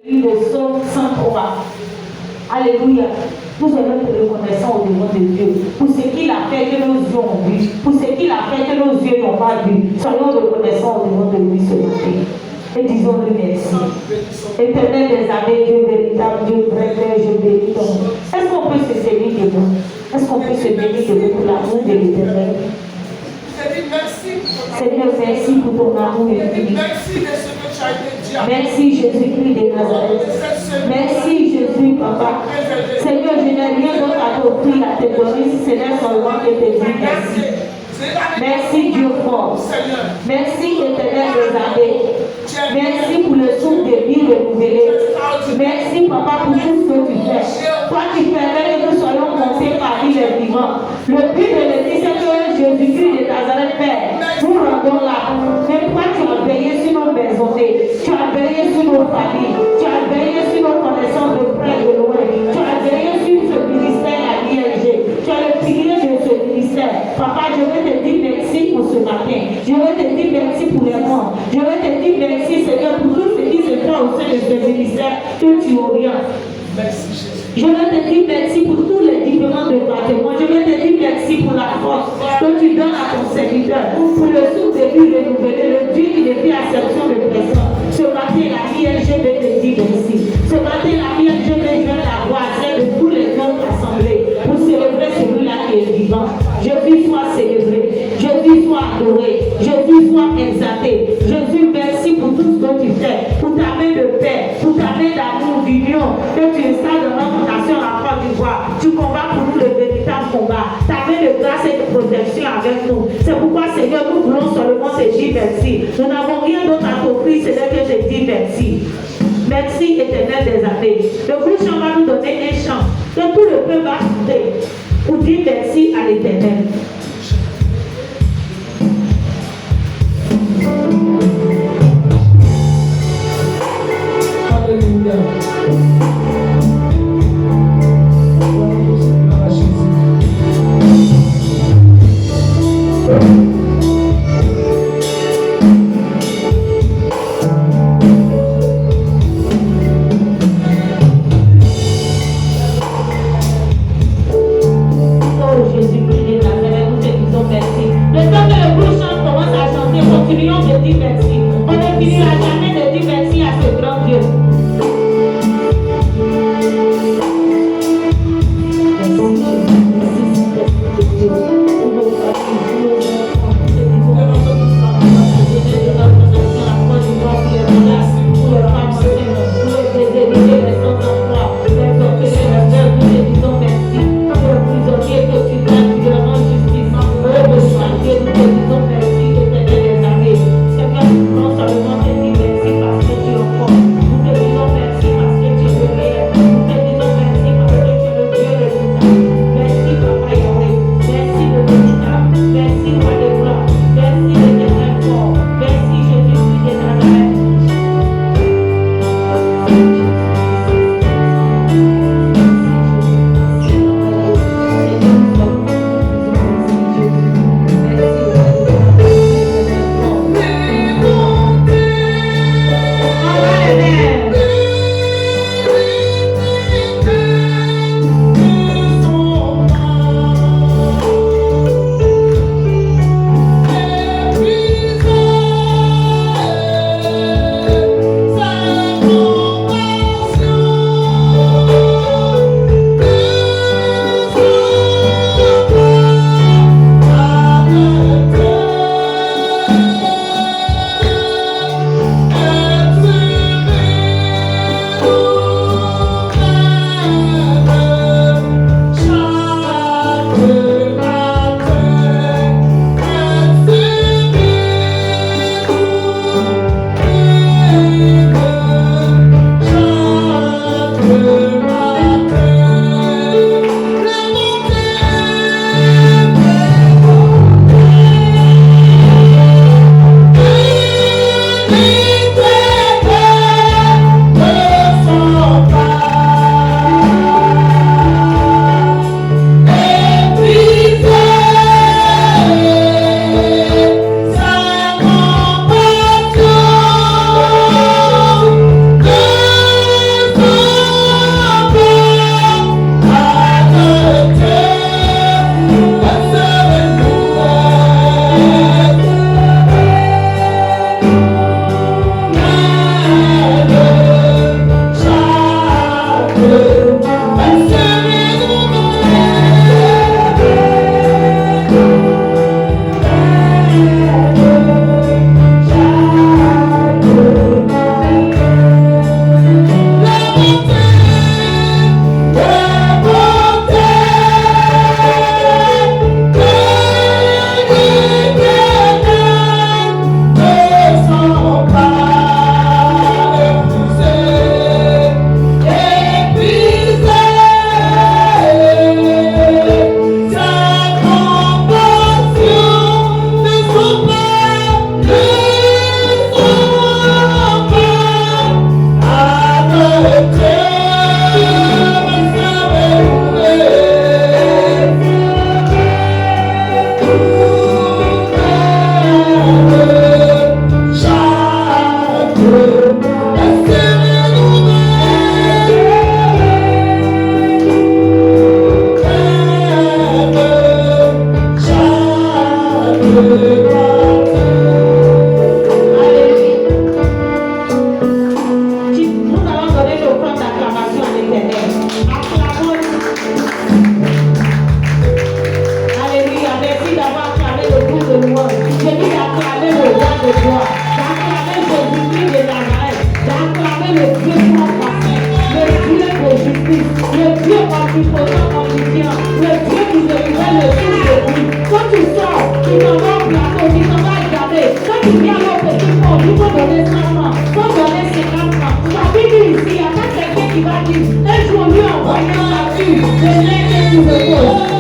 Le psaume 103. Alléluia. Nous allons être reconnaissants au devant de Dieu pour ce qu'il a fait que nos yeux ont vu, pour ce qu'il a fait que nos yeux n'ont pas vu. Soyons reconnaissants au devant de lui ce matin. Et disons-lui merci. Éternel des armées, Dieu véritable, Dieu vrai, Père, je bénis ton nom. Est-ce qu'on peut se bénir de vous? Est-ce qu'on peut se bénir de vous pour l'amour de l'Éternel? Seigneur, merci pour ton amour infini. Merci Jésus-Christ de Nazareth. Merci Jésus, Papa. Seigneur, je n'ai rien d'autre à t'offrir, à te donner si ce n'est seulement que te dire merci. Merci Dieu fort. Merci Éternel des armées. Merci pour le souffle de vie renouvelé. Merci Papa pour tout ce que tu fais. Toi qui permets que nous soyons comptés parmi les vivants. Le but de l'église, c'est que Jésus-Christ de Nazareth, Père, nous rendons là. Mais toi, tu as veillé sur nos maisonnées. Tu as veillé sur nos familles. Tu as veillé sur nos connaissances de près et de loin. Tu as veillé sur ce ministère à l'ING. Tu as le pilier de ce ministère. Papa, je veux te dire merci pour ce matin. Je veux te dire merci pour les morts. Je veux te dire merci, Seigneur, pour tout ce qui se fait au sein de ce ministère que tu orientes. Merci, Jésus. Je veux te dire merci pour tous les différents départements. Je veux te dire merci pour la force que tu donnes à ton serviteur, pour le souffle de vie renouvelé, le Dieu qui ne fait acception de personne. Ce matin, la ING veut te dire merci. Ce matin, la ING veut jouer la voix à celle de tous les autres assemblés pour célébrer celui-là qui est vivant. Jésus soit célébré, Jésus soit adoré, Jésus soit exalté. Jésus, merci pour tout ce que tu fais, pour ta main de paix, pour ta main d'amour, d'union, que tu installes dans notre nation, la Côte d'Ivoire. Tu combats pour nous le véritable combat. Ta main de grâce et de protection avec nous. C'est pourquoi, Seigneur, nous voulons seulement te dire merci. Nous n'avons rien d'autre à t'offrir, c'est que te dire merci. Merci, Éternel des armées. Le groupe chant va nous donner un chant que tout le peuple va chanter pour dire merci à l'Éternel. Alléluia. Continuons de dire merci. On ne finira jamais de dire merci à ce grand Dieu. le Dieu compatissant, le Dieu de justice, le Dieu omnipotent, omniscient, le Dieu qui te révèle le jour de vie. Quand tu sors, tu t'en vas au plateau, tu t'en vas regarder. Quand tu viens au petit pont, il faut donner 100 francs, il faut donner 50 francs. La Bible ici, il n'y a pas quelqu'un qui va dire, un jour lui envoyer un voiture, je l'ai que tu me poses.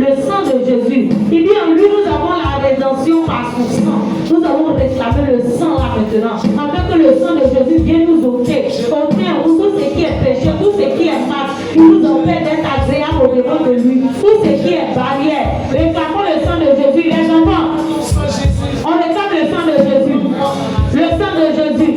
le sang de Jésus. Il dit en lui, nous avons la rédemption par son sang. Nous avons réclamé le sang là maintenant. Afin que le sang de Jésus vienne nous ôter. Ôter en nous tout ce qui est péché, tout ce qui est mal, qui nous empêche d'être agréable au devant de lui. Tout ce qui est barrière. Réclamons le sang de Jésus. Les enfants, on réclame le sang de Jésus. Le sang de Jésus.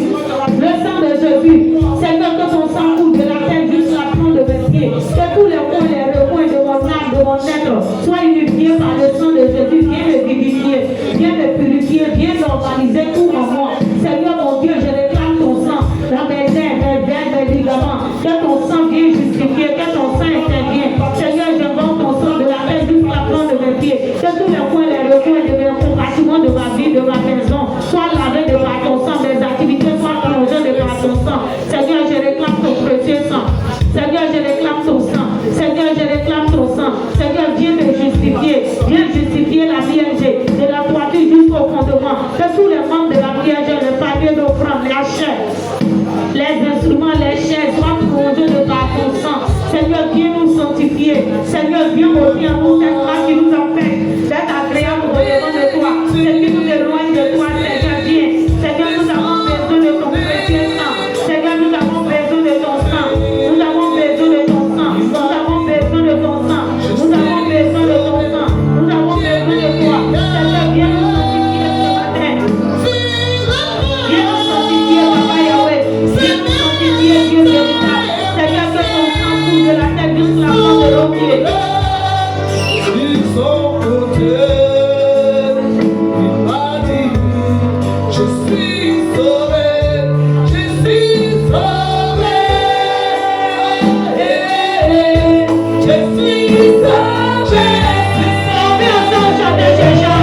Le sang de Jésus. Seigneur, que ton sang coule de la tête jusqu'à la plante de mes pieds. Que tous les coins, les recoins de mon âme, de mon être, soient unifiés par le sang de Jésus. Viens me vivifier, viens me purifier, viens normaliser tout en moi. Seigneur mon Dieu, je réclame ton sang dans mes ailes, mes veines, mes ligaments. Que ton sang vienne justifier, que ton sang intervienne. Seigneur, je vends ton sang de la tête jusqu'à la plante de mes pieds. Que tous les coins, les recoins de mes compartiments de ma vie, de ma maison, soient lavés de par ton sang, mes activités soient prolongées de par ton sang. Seigneur, je réclame ton précieux sang. Seigneur, je réclame ton sang. Seigneur, je réclame ton sang. Seigneur, viens me justifier. Viens justifier la Vierge de la toiture jusqu'au fondement. Que tous les membres de la Vierge, le panier d'offrande, la chair, les instruments, les chaises soient prolongés de par ton sang. Seigneur, viens nous sanctifier. Seigneur, viens ôter en nous cette grâce qui nous empêche d'être agréable au devant de toi. C'est qui nous éloigne de toi, Seigneur, viens. Seigneur, nous avons besoin de ton précieux sang. Seigneur, nous avons besoin de ton sang. Nous avons besoin de ton sang. Nous avons besoin de ton sang. Nous avons besoin de ton sang. Nous avons besoin de toi. Seigneur, viens nous sanctifier ce matin. Viens nous sanctifier, Papa Yahweh. Viens nous sanctifier, Dieu véritable. Seigneur, que ton sang coule de la tête jusqu'à la plante de nos pieds. Ils sont côtés. Je suis sauvé, je suis sauvé, je suis sauvé, ensemble, chantez ces chants.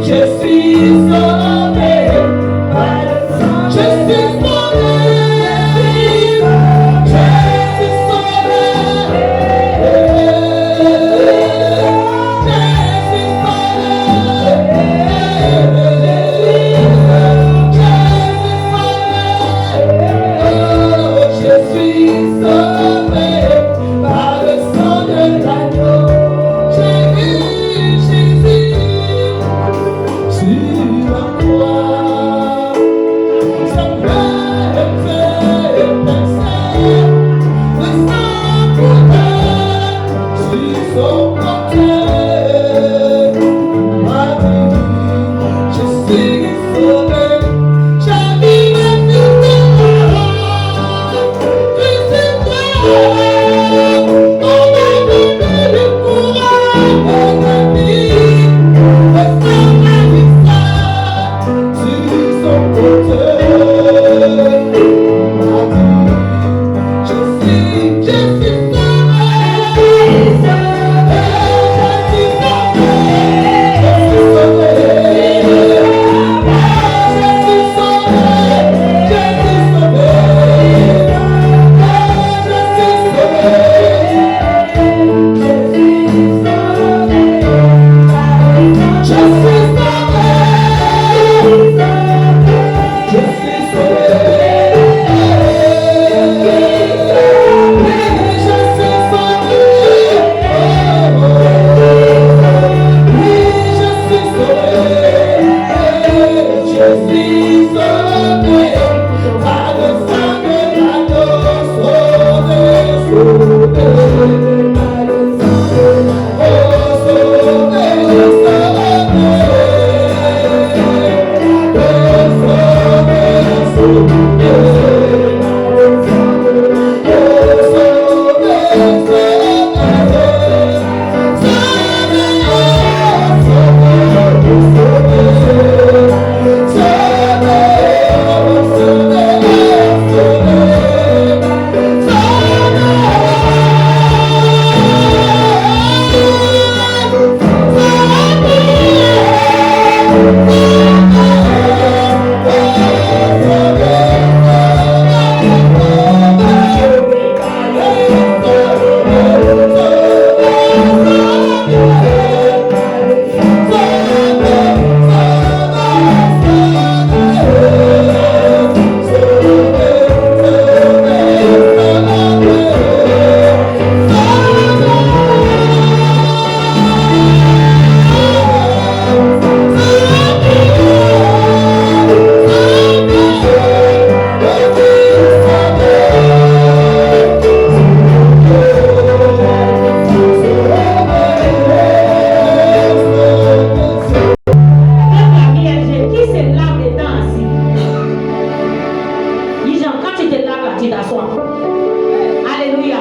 je suis sauvé, par le sang, je suis sauvé, je suis sauvé. t'assoies. Alléluia.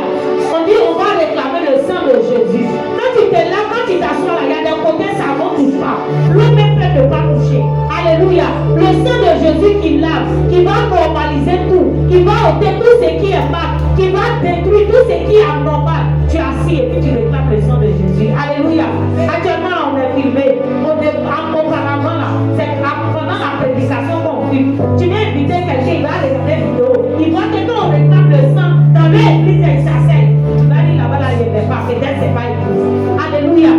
On dit on va réclamer le sang de Jésus. Quand tu te laves, quand tu t'assois là, il y a des côtés, ça ne touche pas. L'eau même peut ne pas toucher. Alléluia. Le sang de Jésus qui lave, qui va normaliser tout, qui va ôter tout ce qui est mal, qui va détruire tout ce qui est anormal. Tu es assis et puis tu réclames le sang de Jésus. Alléluia. Actuellement, on est filmé. Auparavant, là, c'est pendant la prédication qu'on filme. Tu viens inviter quelqu'un, il va regarder la vidéo. Il voit que quand on réclame le sang, dans l'église, il s'asseye. Il va dire là-bas, là, il n'est pas. Peut-être c'est pas église. Alléluia.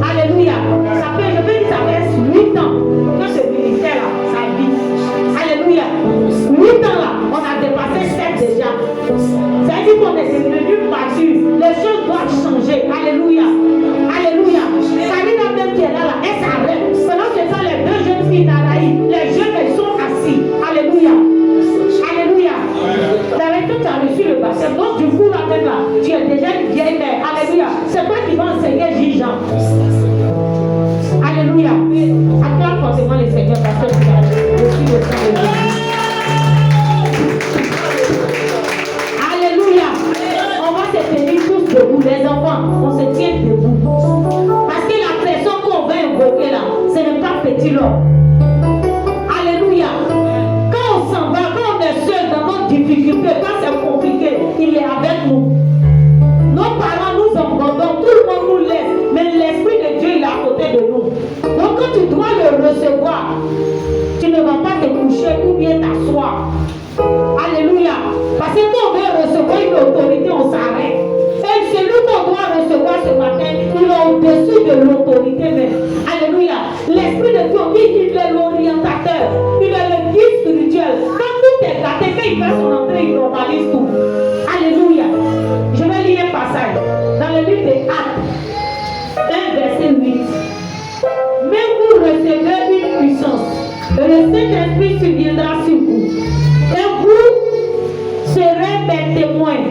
Alléluia. Ça fait, je veux dire, ça fait 8 ans que ce ministère-là, ça vit. Alléluia. 8 ans là, on a dépassé 7 déjà. Ça veut dire qu'on est devenu mature. Les choses doivent changer. Alléluia. Alléluia. Karina même qui est là, elle s'arrête. Pendant que ça, les deux jeunes filles d'Araï, les jeunes, elles sont assis. Alléluia. Alléluia. Avec tout, tu as reçu le baptême. Donc, du coup, là, même là, tu es déjà une vieille mère. Alléluia. C'est toi qui vas enseigner Jean. Alléluia. Acclame forcément les seigneurs parce que tu as reçu le sang de Jésus. Alléluia. On va se tenir tous debout, les enfants. On se tient debout. Parce que la personne qu'on va invoquer là, ce n'est pas petit l'homme. Alléluia. Quand on s'en va, quand on est seul dans notre difficulté, quand c'est compliqué, il est avec nous. Nos parents nous abandonnent, tout le monde nous laisse, mais l'Esprit de Dieu il est à côté de nous. Donc quand tu dois le recevoir, tu ne vas pas te coucher ou bien t'asseoir. Alléluia. Parce que quand on veut recevoir une autorité, on s'arrête. Et celui qu'on doit recevoir ce matin, il est au-dessus de l'autorité même. Alléluia. L'Esprit de Dieu, il est l'orientateur. Il est le guide spirituel. Quand tout est gâté, quand il fait son entrée, il normalise tout. Alléluia. Je vais lire un passage dans le livre des Actes, 1 verset 8. Mais vous recevez une puissance. Le Saint-Esprit surviendra sur vous. Et vous serez mes témoins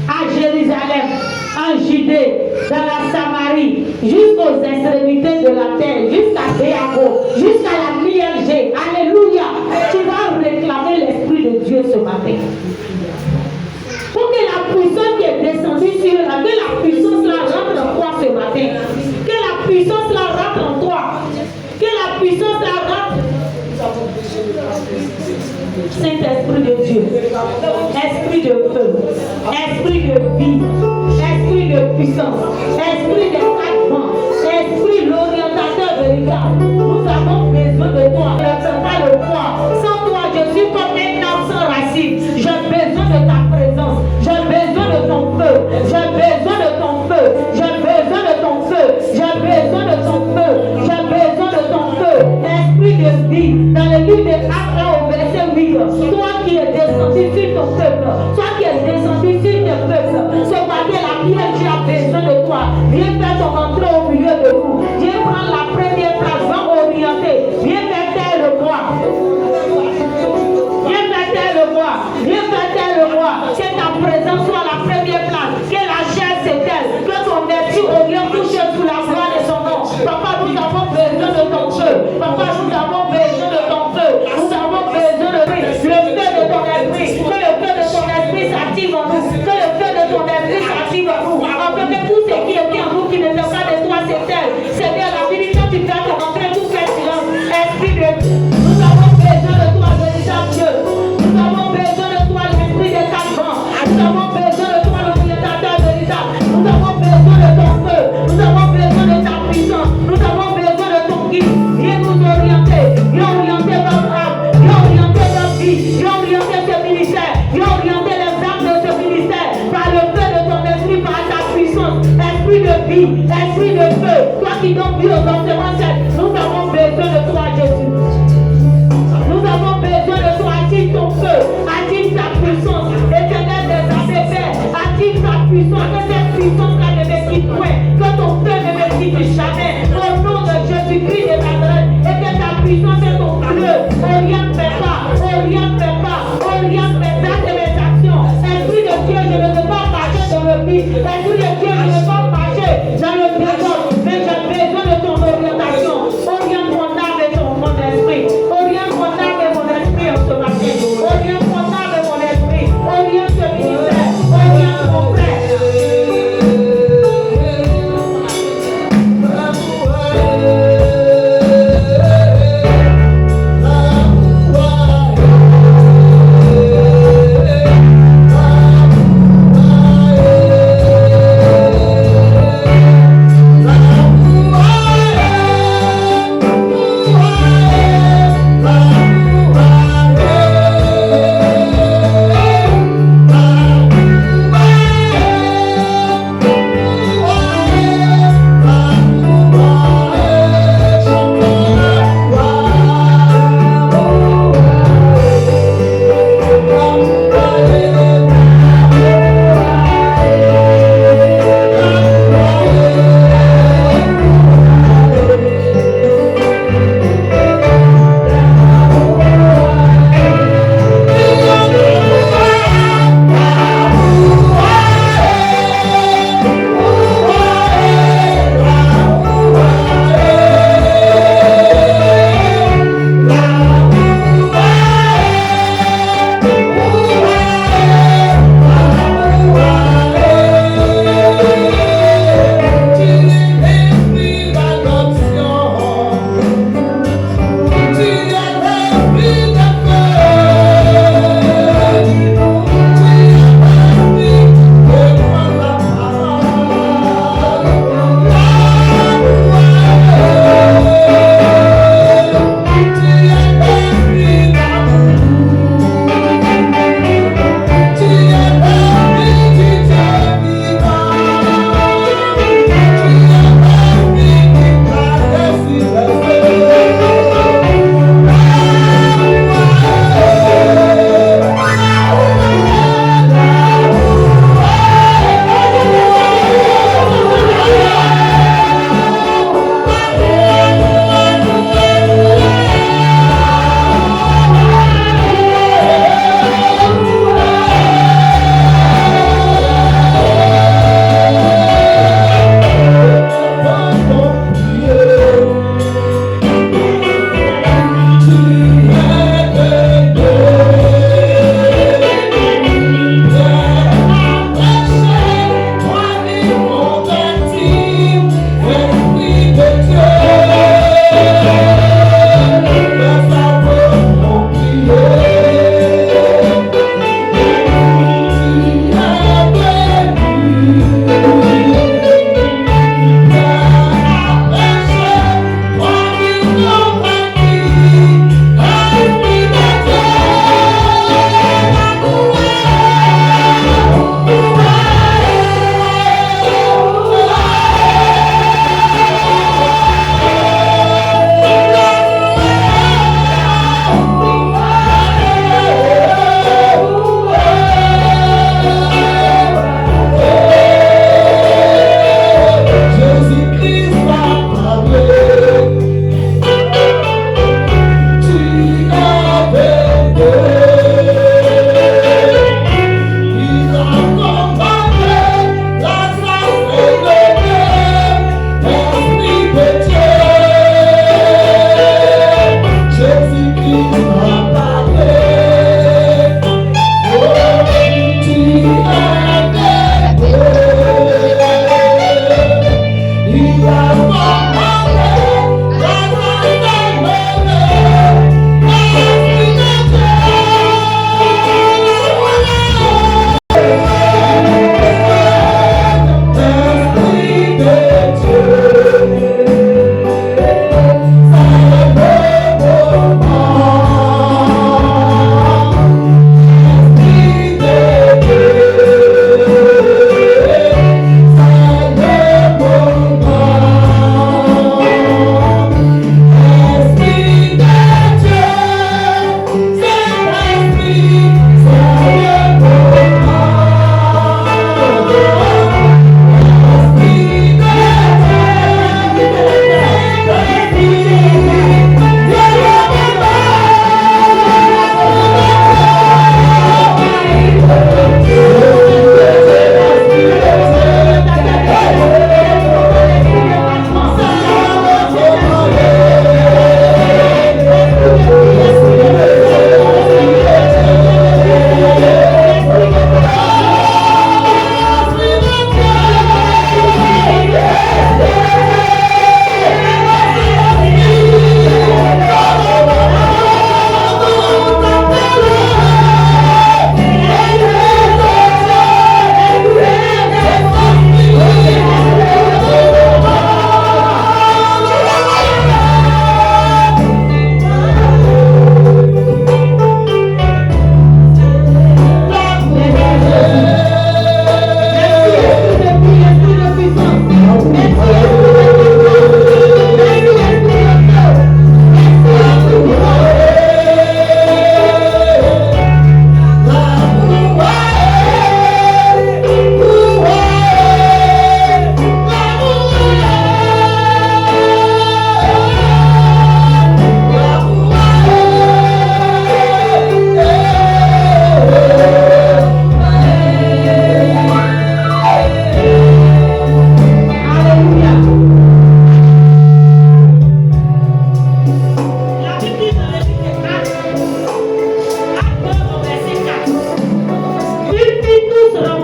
à Jérusalem, en Judée, dans la Samarie, jusqu'aux extrémités de la terre, jusqu'à Béago, jusqu'à la Miergée. Alléluia. Tu vas réclamer l'Esprit de Dieu ce matin. Pour que la puissance qui est descendue sur la, que la puissance là rentre en toi ce matin. Que la puissance là rentre en toi. Que la puissance là rentre. Saint-Esprit de Dieu, Esprit de feu, Esprit de vie, Esprit de puissance, Esprit de vents, Esprit l'orientateur véritable. Nous avons besoin de toi. Ne fais pas le poids. Sans toi, je suis comme un arbre sans racine. J'ai besoin de ta présence. J'ai besoin de ton feu. J'ai besoin de ton feu. J'ai besoin de ton feu. J'ai besoin de ton feu. J'ai besoin de ton feu. Esprit de vie. Dans le livre de Actes au verset 8, toi qui es descendu sur ton peuple, toi qui es descendu sur ton peuple, ce matin la pierre, tu as besoin de toi. Viens faire ton entrée au milieu de vous. Viens prendre la première place, va orienter. Viens faire taire le roi. Viens faire taire le roi. Viens faire taire le roi. Que ta présence soit la première place. Que la chair s'éteigne. Que ton vertu oriente touche sous la gloire de son nom. Papa, nous avons besoin de ton feu. Papa, nous avons besoin de ton feu. Nous avons besoin de le feu de ton esprit. Que le feu de ton esprit s'active en nous. Que le feu de ton esprit s'active en nous. Afin que tout ce qui était en nous qui ne vient pas de toi s'éteigne. Seigneur, la vérité, quand tu fais ton entrée, tout fait silence. Esprit de Dieu. Nous avons besoin de toi, véritable Dieu. Nous avons besoin de toi, l'esprit des quatre vents. Nous avons besoin de toi, l'orientateur véritable. Nous avons besoin de ton feu. Nous avons besoin de ta puissance. Nous avons besoin de ton guide. Viens nous orienter. Viens orienter notre âme. Viens orienter notre vie. Viens orienter ce ministère. Viens orienter les âmes de ce ministère. Par le feu de ton esprit, par ta puissance. Esprit de vie. Esprit de feu. Toi qui donnes vie aux enseignements, nous avons besoin de toi, Jésus. Nous avons besoin de toi. Attire ton feu. Attire ta puissance. Éternel des armées, Père. Attire ta puissance. Que cette puissance-là ne me quitte point. Que ton feu ne me quitte jamais. Au nom de Jésus-Christ de Nazareth. Et que ta puissance et ton feu oriente mes pas. Oriente mes pas. Oriente mes actes et mes actions. Esprit de Dieu, je ne veux pas marcher dans le vide. Esprit de Dieu, je ne veux pas marcher dans le désordre. Mais j'ai besoin de ton orientation. Oriente mon âme et mon esprit. Oriente mon âme et mon esprit en ce matin. Oriente mon âme et mon esprit. Oriente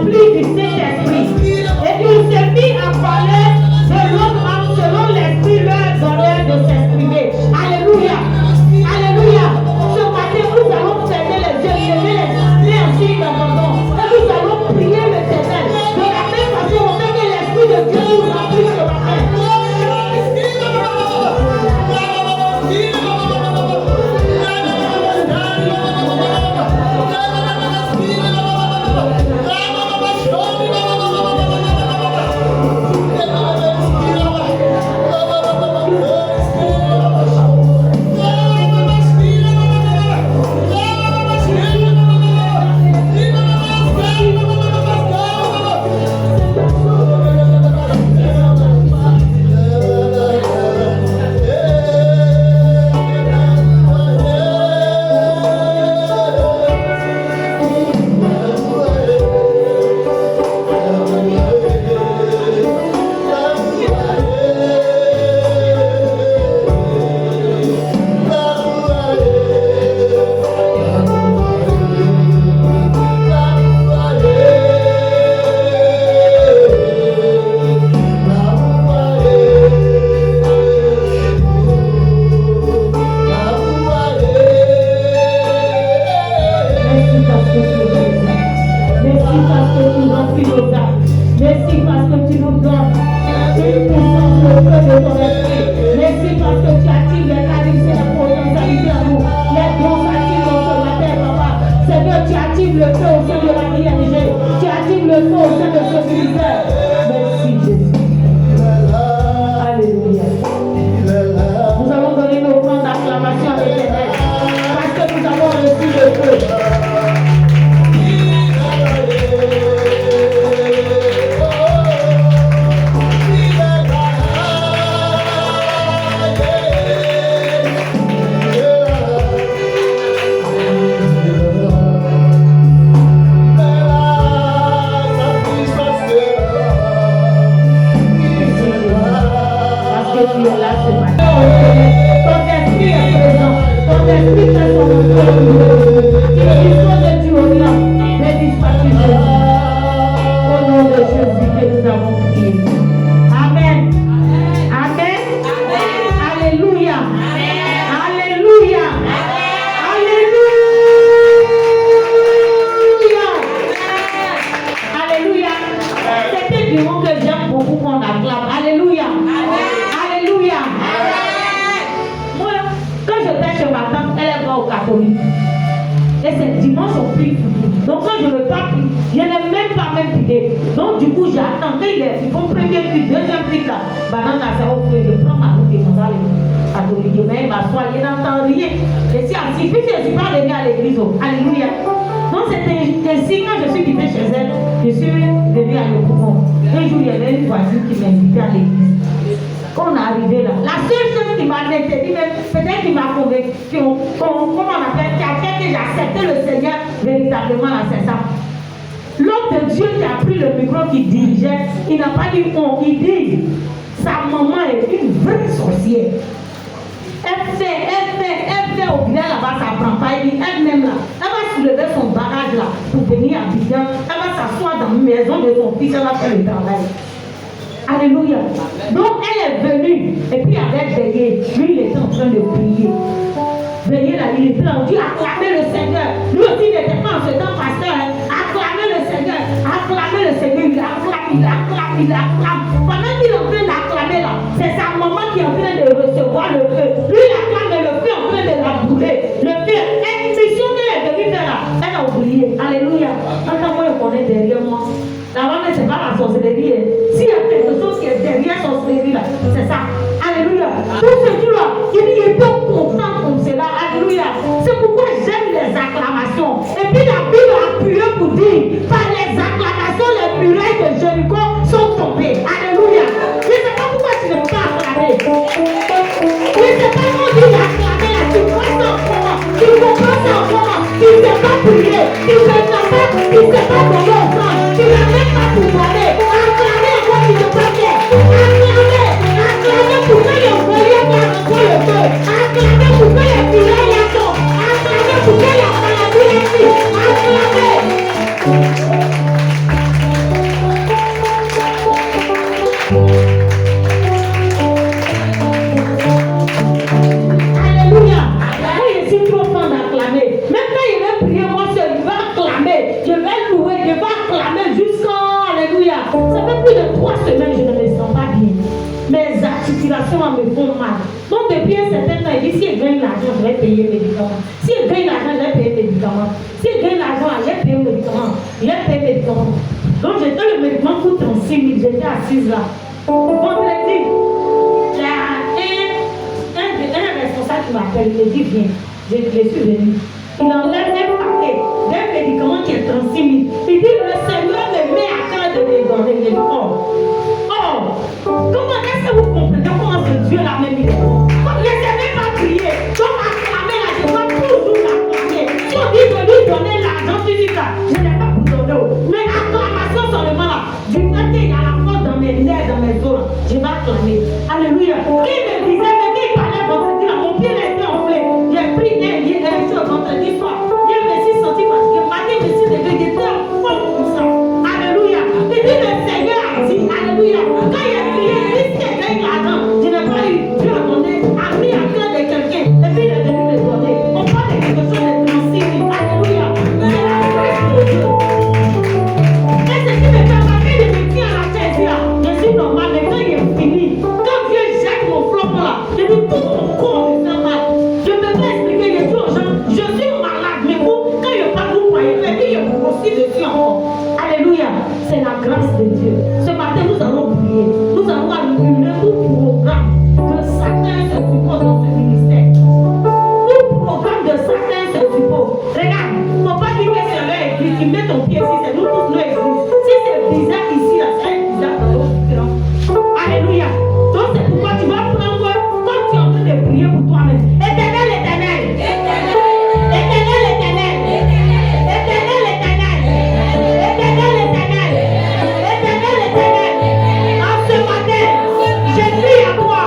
rempli du Saint-Esprit. Et il s'est mis à parler de l'autre homme selon l'Esprit leur donnait de s'exprimer. Alléluia. Alléluia. Ce matin, nous allons fermer les yeux, lever les esprits ainsi d'abandon. Et nous allons prier l'Éternel. De la même façon, on fait que l'Esprit de Dieu nous remplit ce matin. Il n'a pas dit on, il dit sa maman est une vraie sorcière. Elle fait au village là-bas, ça prend pas. Elle-même là, elle va soulever son bagage là pour venir à Abidjan. Elle va s'asseoir dans la maison de son fils, elle va faire le travail. Alléluia. Donc elle est venue et puis avec veillé, lui il était en train de prier. Veillé là, il était là, on dit acclamer le Seigneur. Lui aussi il n'était pas en ce temps pasteur. Acclamer le Seigneur, il acclame. Pendant qu'il est en train d'acclamer là, c'est sa maman qui est en train de recevoir le feu. Lui il acclame et le feu est en train de la brûler. Le feu, une mission qu'elle est venue faire là, elle a oublié. Alléluia. Quand moi je connais derrière moi, là-bas c'est pas la sorcellerie. S'il y a quelque chose qui est derrière la sorcellerie là, c'est ça. Alléluia. Tout ce jour-là, il est pas content comme cela. Alléluia. C'est pourquoi j'aime les acclamations. Et puis la Bible a appuyé pour dire, par les acclamations, les murailles de Jéricho sont tombées. Alléluia. Je ne sais pas pourquoi tu ne peux pas acclamer. Je ne sais pas comment tu acclamer là. Tu crois ça en comment. Tu comprends ça en comment. Tu ne sais pas prier. Tu ne sais pas donner au sang. Tu n'as même pas pour donner. Acclamer quoi tu ne peux pas faire. Acclamer pour que les volets rentrent le feu. Acclamer pour que les filets tombent. Acclamer pour que la maladie est prise. Acclamer. 3 semaines, je ne me sens pas bien. Mes articulations me font mal. Donc, depuis un certain temps, il dit si je gagne l'argent, je vais payer les médicaments. Si je gagne l'argent, je vais payer les médicaments. Si je gagne l'argent, je vais payer les médicaments. Je vais payer les médicaments. Donc, j'étais le médicament coûte 36 000. J'étais assise là. Vendredi, il y a un responsable qui m'appelle. Il me dit viens. Je suis venu. Il enlève un paquet d'un médicament qui est 36 000. Il dit le Seigneur me met à cœur de les donner. Il dit comment est-ce que vous comprenez comment ce Dieu-là m'a mis les mots? Je ne sais même pas prier. Donc, acclamer là, je dois toujours l'acclamer. Si on dit de lui donner l'argent physique là, je n'ai pas pour donner. Mais acclamation seulement là, du fait qu'il y a la force dans mes nerfs, dans mes os, je vais acclamer. Alléluia. Qui me disait, mais qui parlait vendredi là, mon pied a été enflé. J'ai pris un chose vendredi soir. Je me suis senti fatigué. Matin, je me suis levé, j'étais en forme pour ça. Alléluia. Et puis le Seigneur a dit, alléluia. Quand il a prié, je n'ai pas eu Dieu à donner, a mis à cœur de quelqu'un, et puis il est venu me donner. On parle de quelque chose de transcendé. Alléluia. C'est la grâce de Dieu. Et ce qui me fait marquer de me tenir à la chaise là, je suis normal, mais quand il est fini, quand Dieu jette mon flop là, je dis tout mon corps me fait mal. Je ne peux pas expliquer, je dis aux gens, je suis malade, mais vous, quand je parle, vous croyez, et puis je vous aussi dessus encore. Alléluia. C'est la grâce de Dieu. Ce matin, nous allons prier. Nous allons annuler tout programme de Satan se suppose dans ce ministère. Tout programme de Satan se suppose. Regarde, il ne faut pas dire que c'est leur église. Tu mets ton pied ici, c'est nous tous nos églises. Si c'est bizarre ici, là, c'est bizarre dans l'autre différent. Alléluia. Donc c'est pourquoi tu vas prendre, quand tu es en train de prier pour toi-même. Éternel, éternel. Éternel, éternel. Éternel, éternel. Éternel, éternel. Éternel, éternel. En ce matin, je prie à toi.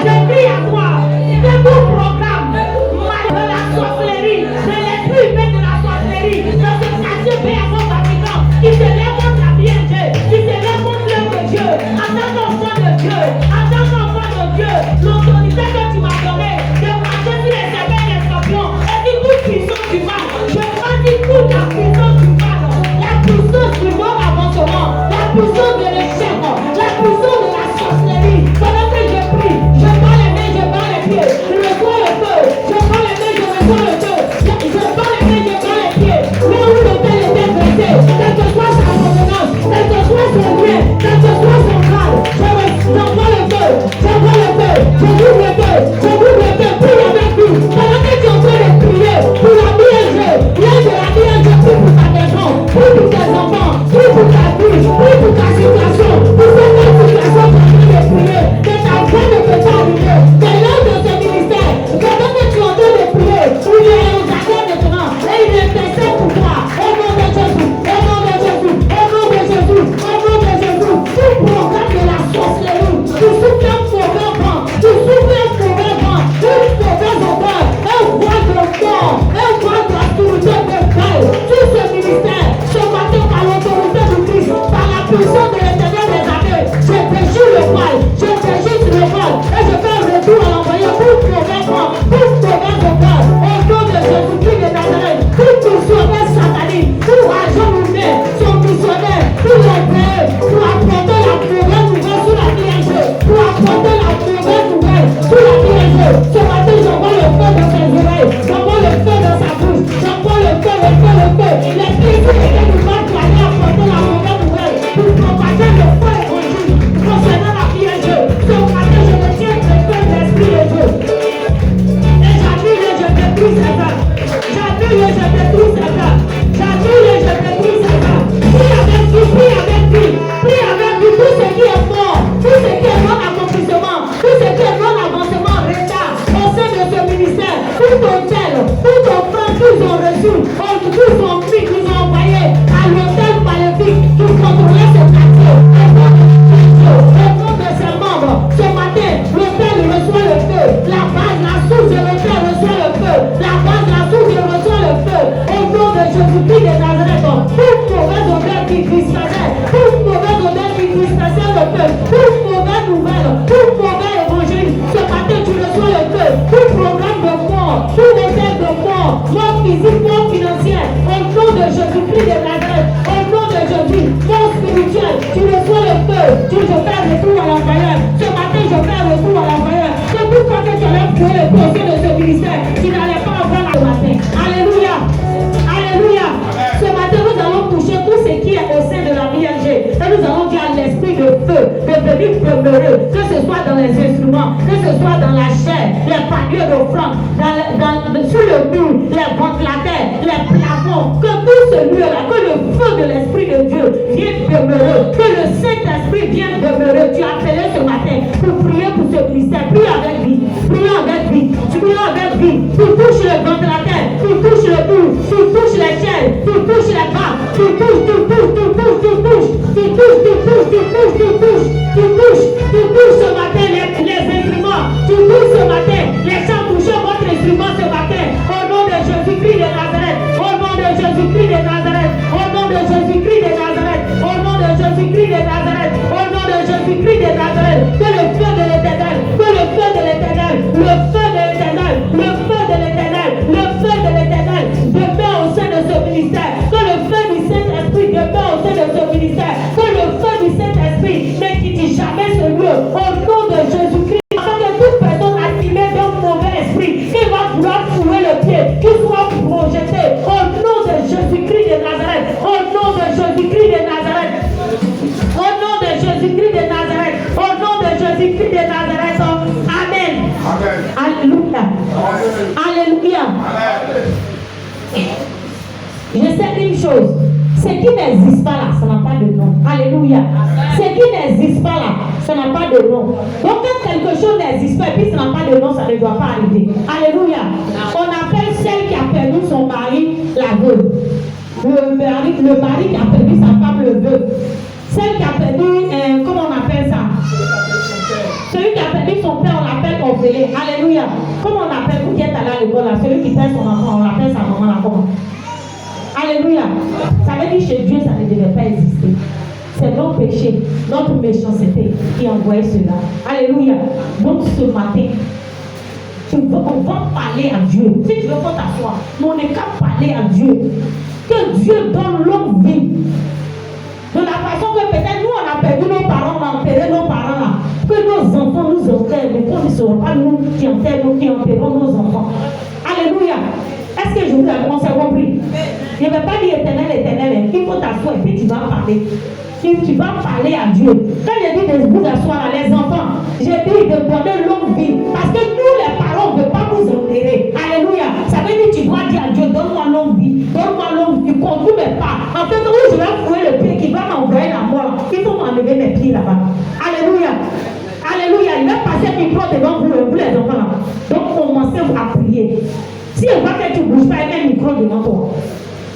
Je prie à toi. Que tout programme de la sorcellerie, de l'esprit humain de la sorcellerie, de ce quartier fait à mon fabricant, qui se lève contre la vie de Dieu, qui se lève contre l'œuvre de Dieu, en tant qu'enfant de Dieu, en tant qu'enfant de Dieu, l'autorité que tu m'as donnée, de marcher sur les serpents et les scorpions, et puis toute puissance du mal. Je pratique toute la puissance du mal, la puissance du bon avancement, la puissance de l'échec, la puissance de la sorcellerie. Pendant que je prie, je bats les mains, je bats les pieds, je reçois le feu, je bats les mains, je reçois le feu, je bats les mains, je bats les pieds. Là où l'autel était blessé, quelle que soit sa convenance, quel que soit son lien, quel que soit son grade, j'envoie le feu, j'envoie le feu, je double le feu, je double le feu, prie avec lui. Pendant que tu es en train de prier pour la BNG, viens de la BNG, prie pour ta maison, prie pour tes enfants, prie pour ta vie, prie pour ta situation, pour cette situation que tu es en train de prier, que ta voix ne peut pas arriver. C'est l'heure de ce ministère. Pendant que tu es en train de prier, il est aux affaires maintenant et il intercède pour toi. Au nom de Jésus, au nom de Jésus, au nom de Jésus, au nom de Jésus. Tout programme de la sorcellerie, tu souffles un mauvais vent, tu souffles un mauvais vent, une mauvaise odeur, un voile de mort, un voile d'autorité de Dieu. Tout ce ministère, ce matin par l'autorité du Christ, par la puissance de l'Éternel des armées, je déchire le voile, je déchire sur le voile et je fais un retour à l'envoyer pour mauvais vent, pour mauvaise odeur. Au nom de Jésus-Christ de Nazareth, tout missionnaire satanique, tout agent humain, son missionnaire, tout l'obéir, pour apporter la mauvaise nouvelle sur la BNG, pour apporter la mauvaise nouvelle sur la BNG. Ce matin, j'envoie le feu dans ses oreilles, j'envoie le feu dans sa bouche, j'envoie le feu, le feu, le feu. L'esprit qui est du mal pour aller apporter la mauvaise nouvelle, pour propager le feu évangile concernant la BNG. Ce matin, je me tiens le feu de l'Esprit de Dieu. Et j'annule et je détruis ses œuvres. J'annule et je détruis ses œuvres. J'annule et je détruis ses œuvres. Prie avec lui, prie avec lui, prie avec lui. Tout ce qui est mort, tout ce qui est non-accomplissement, tout ce qui est non-avancement, retard au sein de ce ministère, tout ton tel, tout ton frère qu'ils ont reçu, tous ont pris, qu'ils ont envoyé à l'hôtel maléfique qui contrôlait ce quartier. Au nom de ses membres, ce matin, l'hôtel reçoit le feu, la base, la source de l'hôtel reçoit le feu, la base, la source reçoit le feu. Au nom de Jésus-Christ de Nazareth, toute mauvaise odeur qui disparaît, toute mauvaise odeur qui disparaît le feu, toute mauvaise nouvelle, tout mauvais évangile, ce matin tu reçois le feu, tout programme de mort, tout essai de mort, mort physique, mort financière, au nom de Jésus-Christ de Nazareth, au nom de Jésus, mort spirituel, tu reçois le feu, feu de venir demeurer, que ce soit dans les instruments, que ce soit dans la chair, les paniers d'offrande, sur le mur, les ventilateurs, les plafonds, que tout ce lieu-là, que le feu de l'Esprit de Dieu vienne demeurer, que le Saint-Esprit vienne demeurer. Tu as appelé ce matin pour prier pour ce ministère. Prie avec vie, prie avec vie, prie avec vie. Tu touches le ventilateur, tu touches le mur, tu touches les chaises, tu touches les bras, tu touches, tu touches, tu touches, tu touches, tu touches, tu touches, tu touches, tu touches, tu touches, tu touches ce matin les instruments, tu touches ce matin les chants, touchez votre instrument ce matin, au nom de Jésus-Christ de Nazareth, au nom de Jésus-Christ de Nazareth, au nom de Jésus-Christ de Nazareth, au nom de Jésus-Christ de Nazareth, au nom de Jésus-Christ de Nazareth, que le feu de l'Éternel, que le feu de l'Éternel, le feu de l'Éternel, le feu de l'Éternel, le feu de l'Éternel demeure au sein de ce ministère, que le feu du Saint-Esprit demeure au sein de ce ministère, que le feu du Saint-Esprit ne quitte jamais ce lieu, au nom de Jésus-Christ, afin que toute personne activée d'un mauvais esprit, qui va vouloir fouler le pied, qui soit projeté, au nom de Jésus-Christ de Nazareth, au nom de Jésus-Christ de Nazareth, au nom de Jésus-Christ de Nazareth, au nom de Jésus-Christ de Nazareth, amen. Amen. Alléluia. Alléluia. Je sais une chose, ce qui n'existe pas là, ça n'a pas de nom. Alléluia. Ce qui n'existe pas là, ça n'a pas de nom. Donc quand quelque chose n'existe pas et puis ça n'a pas de nom, ça ne doit pas arriver. Alléluia. On appelle celle qui a perdu son mari la veuve. Le mari qui a perdu sa femme le veuve. Celle qui a perdu, comment on appelle ça? Celui qui a perdu son père, on l'appelle orphelin. Alléluia. Comment on appelle, vous qui êtes allé à l'école là, celui qui perd son enfant, on l'appelle sa maman là, comment? Alléluia. Ça veut dire chez Dieu, ça ne devait pas exister. C'est notre péché, notre méchanceté qui a envoyé cela. Alléluia. Donc ce matin, on va parler à Dieu. Si tu veux pas t'asseoir, mais on n'est qu'à parler à Dieu. Que Dieu donne longue vie. De la façon que peut-être nous on a perdu nos parents, on a enterré nos parents là. Que nos enfants nous enterrent, mais qu'on ne sera pas nous qui enterrons, qui enterrons nos enfants. Alléluia. Est-ce que je vous ai commencé à compris? Je ne vais pas dire éternel, éternel. Il faut t'asseoir et puis tu vas parler. Tu vas parler à Dieu. Quand je dis de vous asseoir, les enfants, j'ai dit de donner longue vie. Parce que nous, les parents, on ne veut pas nous enterrer. Alléluia. Ça veut dire que tu dois dire à Dieu, donne-moi longue vie. Donne-moi longue vie. Conduis mes pas. En fait, où je vais fouiller le pied qui va m'envoyer la mort. Il faut m'enlever mes pieds là-bas. Alléluia. Alléluia. Il va passer un micro devant vous, les enfants là. Donc, commencez à prier. Si on voit que tu ne bouges pas, il y a un micro devant toi.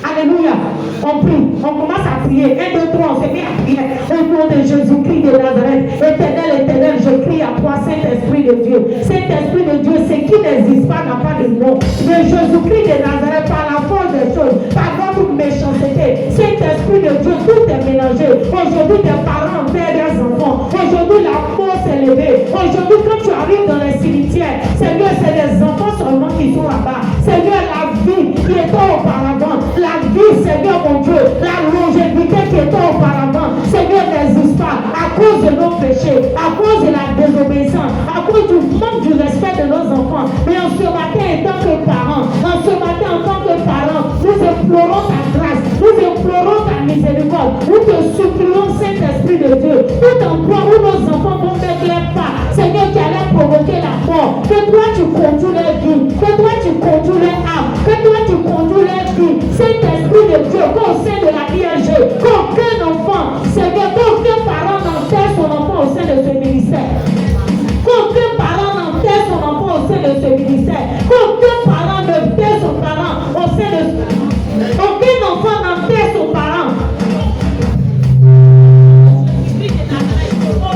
Alléluia. On prie, on commence à prier. 1, 2, 3, on se met à prier. Au nom de Jésus-Christ de Nazareth. Éternel, éternel, je crie à toi, Saint-Esprit de Dieu. Saint-Esprit de Dieu, ce qui n'existe pas n'a pas de nom. De Jésus-Christ de Nazareth, par la force des choses, par votre méchanceté. Saint-Esprit de Dieu, tout est mélangé. Aujourd'hui, tes parents perdent leurs enfants. Aujourd'hui, la mort s'est levée. Aujourd'hui, quand tu arrives dans les cimetières, Seigneur, c'est les enfants seulement qui sont là-bas. Seigneur, la vie qui était auparavant, la vie, Seigneur mon Dieu, la longévité qui était auparavant, Seigneur, n'existe pas à cause de nos péchés, à cause de la désobéissance, à cause du manque du respect de nos enfants. Mais en ce matin, en tant que parents, en ce matin, en tant que parents, nous implorons ta grâce, nous implorons ta miséricorde, nous te supplions, Saint-Esprit de Dieu, tout endroit où nos enfants vont mettre leurs pas, Seigneur, qui allait provoquer la mort, que toi tu conduis leur vie, que toi tu conduis leur âme, que toi tu conduis leur vie, Saint-Esprit de Dieu, qu'au sein de la IAG, qu'aucun enfant, Seigneur, qu'aucun parent n'enterre son enfant au sein de ce ministère, qu'aucun parent n'enterre son enfant au sein de ce ministère, qu'aucun parent ne terre son parent au sein de aucun enfant n'enterre son parent. Au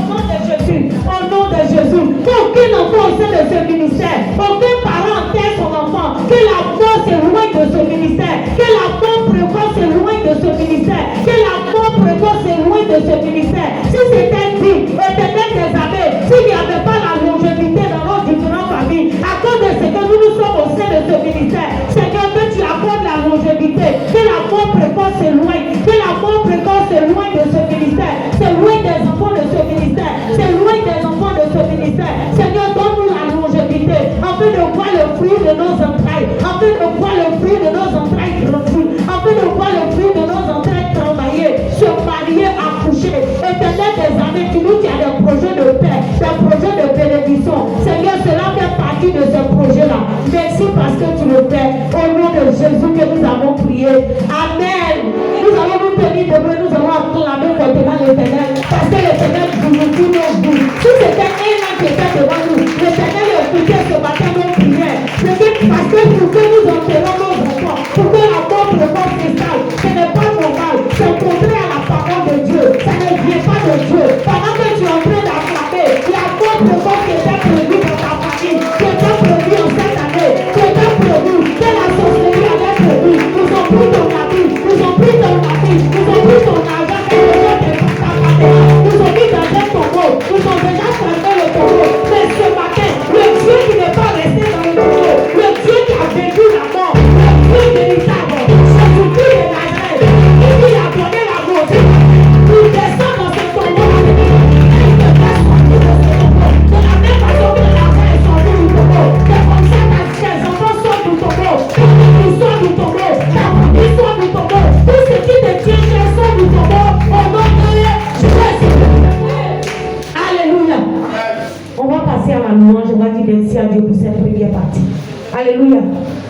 Alléluia.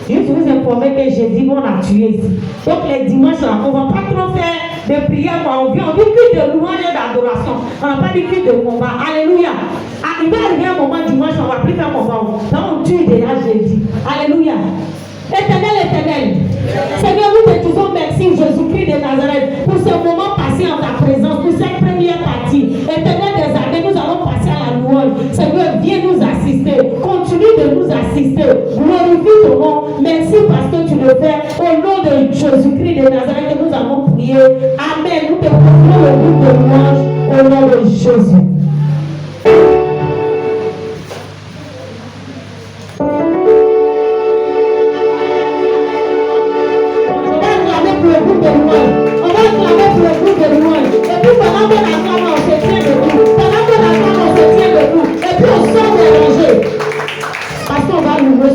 Juste vous informer que jeudi, on a tué ici. Donc les dimanches, on ne va pas trop faire de prière. On dit plus de louange et d'adoration. On n'a pas dit plus de combat. Alléluia. Ah, il va arriver un moment dimanche, on ne va plus faire combat. Donc on tue déjà jeudi. Alléluia. Éternel, Seigneur, nous te disons merci, Jésus-Christ de Nazareth, pour ce moment passé en ta présence, pour cette première partie. Éternel des armées, nous allons passer à la louange. Seigneur, viens nous assister. Continue de nous assister. Glorifie ton nom. Merci parce que tu le fais. Au nom de Jésus-Christ de Nazareth, que nous allons prier. Amen. Nous te confions le but de louange au nom de Jésus.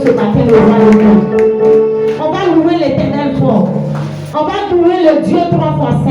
Ce matin, on va louer l'Éternel fort. On va louer le Dieu 3 fois 5.